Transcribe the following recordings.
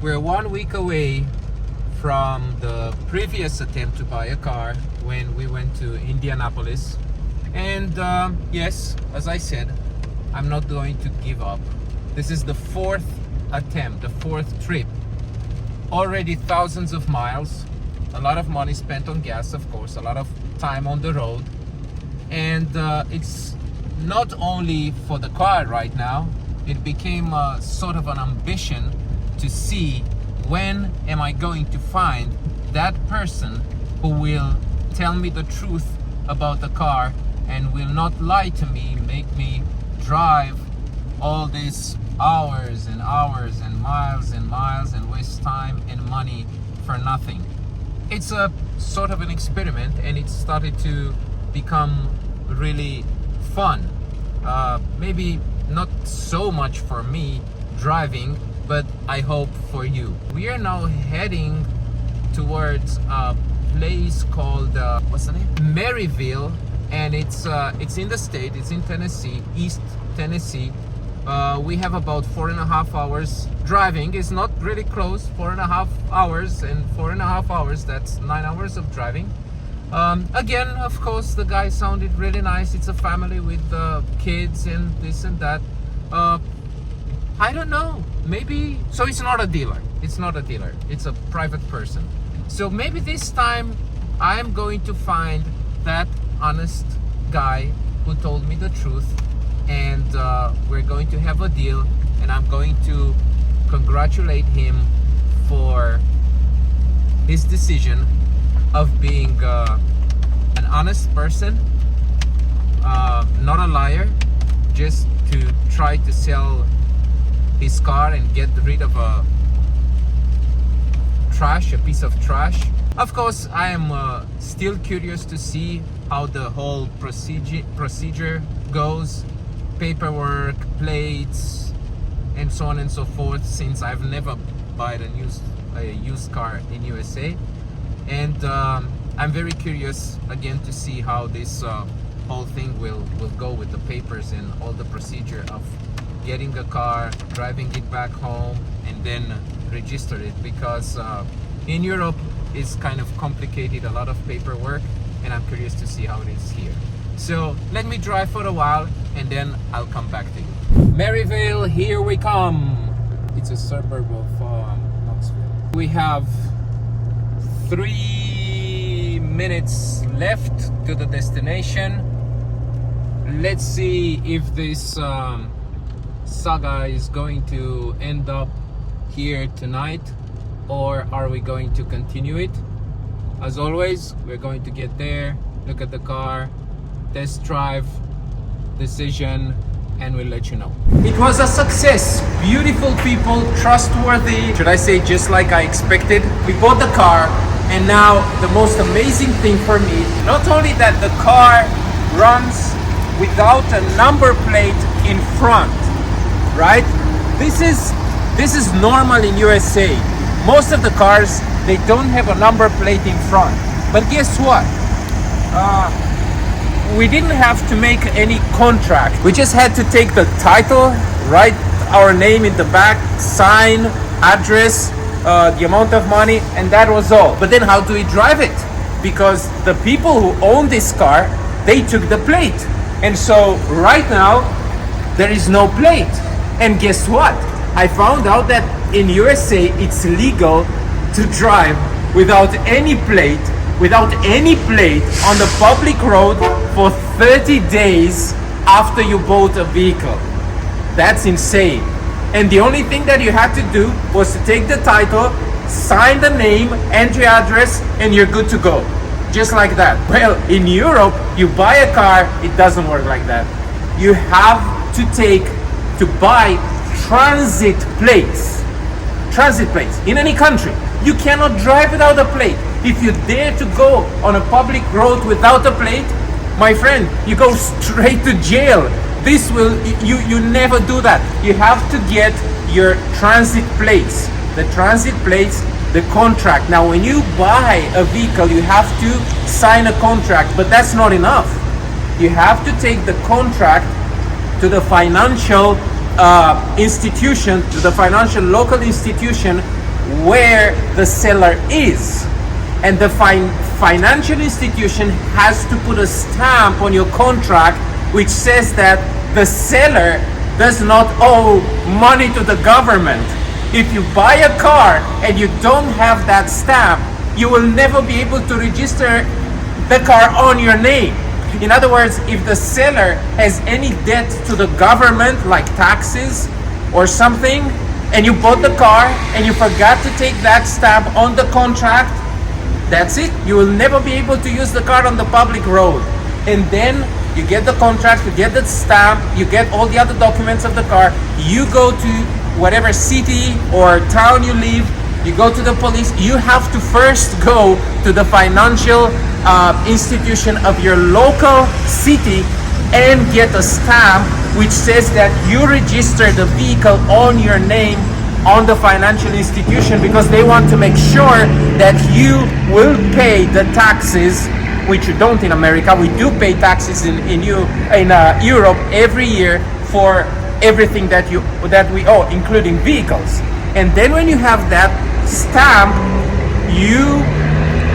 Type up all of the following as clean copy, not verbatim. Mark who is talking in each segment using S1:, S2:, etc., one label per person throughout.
S1: We're 1 week away from the previous attempt to buy a car when we went to Indianapolis. And yes, as I said, I'm not going to give up. This is the fourth attempt, the fourth trip. Already thousands of miles, a lot of money spent on gas, of course, a lot of time on the road. And it's not only for the car right now, it became sort of an ambition to see when am I going to find that person who will tell me the truth about the car and will not lie to me, make me drive all these hours and hours and miles and waste time and money for nothing. It's a sort of an experiment, and it started to become really fun. Maybe not so much for me driving, but I hope for you. We are now heading towards a place called what's the name? Maryville, and it's in the state. It's in Tennessee, East Tennessee. We have about 4.5 hours driving. It's not really close. 4.5 hours, and 4.5 hours, that's 9 hours of driving. Again, of course, the guy sounded really nice. It's a family with kids and this and that. I don't know, maybe, so it's not a dealer. It's not a dealer. It's a private person. So maybe this time I'm going to find that honest guy who told me the truth, and we're going to have a deal, and I'm going to congratulate him for his decision of being an honest person, not a liar, just to try to sell his car and get rid of a piece of trash. Of course, I am still curious to see how the whole procedure goes, paperwork, plates, and so on and so forth, since I've never bought a used car in USA. And I'm very curious again to see how this whole thing will go with the papers and all the procedure of getting a car, driving it back home, and then register it, because in Europe it's kind of complicated, a lot of paperwork, and I'm curious to see how it is here. So let me drive for a while and then I'll come back to you. Maryville, here we come. It's a suburb of Knoxville. We have 3 minutes left to the destination. Let's see if this saga is going to end up here tonight, or are we going to continue it? As always, we're going to get there, look at the car, test drive, decision, and we'll let you know. It was a success. Beautiful people, trustworthy, should I say just like I expected. We bought the car, and now the most amazing thing for me, not only that the car runs without a number plate in front, right? This is normal in USA. Most of the cars, they don't have a number plate in front. But guess what? We didn't have to make any contract. We just had to take the title, write our name in the back, sign, address, the amount of money, and that was all. But then how do we drive it? Because the people who own this car, they took the plate. And so right now, there is no plate. And guess what? I found out that in USA, it's legal to drive without any plate on the public road for 30 days after you bought a vehicle. That's insane. And the only thing that you had to do was to take the title, sign the name, enter your address, and you're good to go. Just like that. Well, in Europe, you buy a car, it doesn't work like that. You have to buy transit plates in any country. You cannot drive without a plate. If you dare to go on a public road without a plate, my friend, you go straight to jail. You never do that. You have to get your transit plates. The transit plates, the contract. Now, when you buy a vehicle, you have to sign a contract, but that's not enough. You have to take the contract to the financial institution, to the financial local institution where the seller is. And the financial institution has to put a stamp on your contract which says that the seller does not owe money to the government. If you buy a car and you don't have that stamp, you will never be able to register the car on your name. In other words, if the seller has any debt to the government, like taxes or something, and you bought the car and you forgot to take that stamp on the contract, that's it. You will never be able to use the car on the public road. And then you get the contract, you get the stamp, you get all the other documents of the car, you go to whatever city or town you live, you go to the police, you have to first go to the financial institution of your local city and get a stamp which says that you registered the vehicle on your name on the financial institution, because they want to make sure that you will pay the taxes, which you don't in America. We do pay taxes in Europe every year for everything that we owe, including vehicles. And then when you have that stamp, you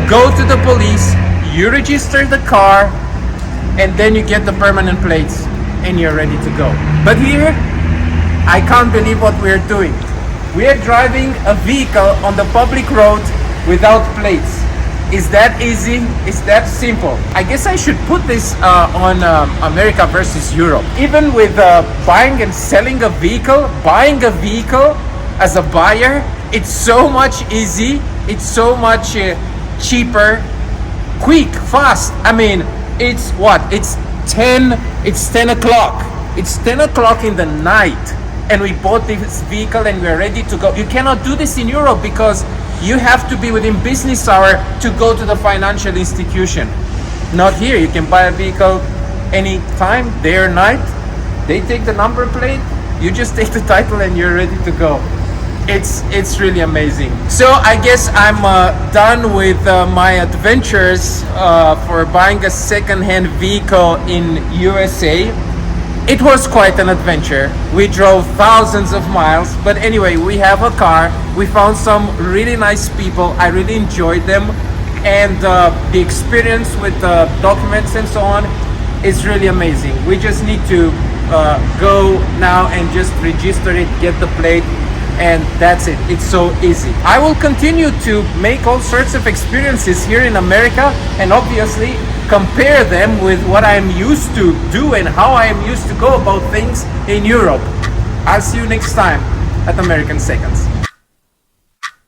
S1: go to the police, you register the car, and then you get the permanent plates and you're ready to go. But here, I can't believe what we're doing. We are driving a vehicle on the public road without plates. Is that easy? Is that simple? I guess I should put this on America versus Europe. Even with buying and selling a vehicle, buying a vehicle as a buyer, it's so much easy, it's so much cheaper, quick, fast. I mean, it's what? It's 10 o'clock. It's 10 o'clock in the night. And we bought this vehicle and we're ready to go. You cannot do this in Europe because you have to be within business hour to go to the financial institution. Not here. You can buy a vehicle anytime, day or night. They take the number plate, you just take the title and you're ready to go. It's really amazing. So I guess I'm done with my adventures for buying a second-hand vehicle in USA. It was quite an adventure. We drove thousands of miles, but anyway, we have a car. We found some really nice people. I really enjoyed them, and the experience with the documents and so on is really amazing. We just need to go now and just register it, get the plate, and that's it. It's so easy. I will continue to make all sorts of experiences here in America, and obviously compare them with what I'm used to do and how I am used to go about things in Europe. I'll see you next time at American Seconds.